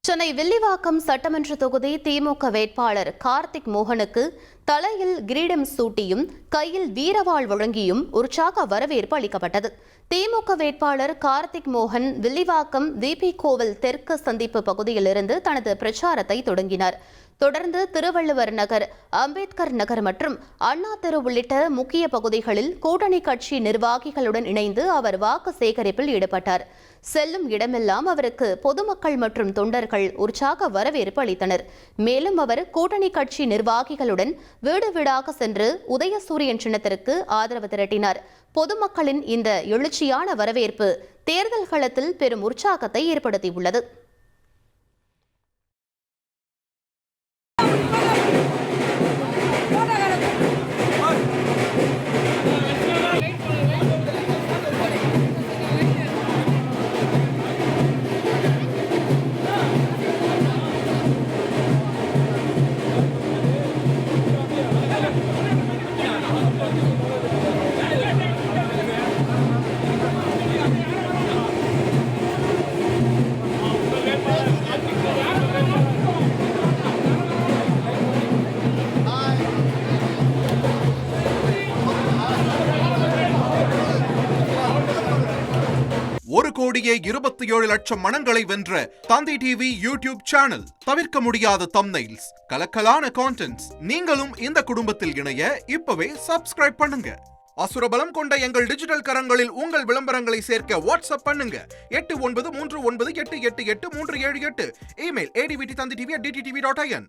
சென்னை வில்லிவாக்கம் சட்டமன்ற தொகுதி திமுக வேட்பாளர் கார்த்திக் மோகனுக்கு தலையில் கிரீடம் சூட்டியும் கையில் வீரவாள் வழங்கியும் உற்சாக வரவேற்பு அளிக்கப்பட்டது. திமுக வேட்பாளர் கார்த்திக் மோகன் வில்லிவாக்கம் விபி கோவில் தெற்கு சந்திப்பு பகுதியிலிருந்து தனது பிரச்சாரத்தை தொடங்கினார். தொடர்ந்து திருவள்ளுவர் நகர், அம்பேத்கர் நகர் மற்றும் அண்ணா தெரு உள்ளிட்ட முக்கிய பகுதிகளில் கூட்டணி கட்சி நிர்வாகிகளுடன் இணைந்து அவர் வாக்கு சேகரிப்பில் ஈடுபட்டார். செல்லும் இடமெல்லாம் அவருக்கு பொதுமக்கள் மற்றும் தொண்டர்கள் உற்சாக வரவேற்பு அளித்தனர். மேலும் அவர் கூட்டணி கட்சி நிர்வாகிகளுடன் வீடு வீடாக சென்று உதயசூரியன் சின்னத்திற்கு ஆதரவு திரட்டினார். பொதுமக்களின் இந்த எழுச்சியான வரவேற்பு தேர்தல் களத்தில் பெரும் உற்சாகத்தை ஏற்படுத்தியுள்ளது. ஒரு கோடியே 27 லட்சம் மனங்களை வென்ற தந்தி டிவி யூடியூப் சேனல். தவிர்க்க முடியாத தம்ப்நெயில்ஸ், கலக்கலான கான்டென்ட்ஸ். நீங்களும் இந்த குடும்பத்தில் இணைய இப்பவே சப்ஸ்கிரைப் பண்ணுங்க. அசுரபலம் கொண்ட எங்கள் டிஜிட்டல் கரங்களில் உங்கள் விளம்பரங்களை சேர்க்க வாட்ஸ்அப் பண்ணுங்க. 893988883778. Email advtthanditv@dttv.in.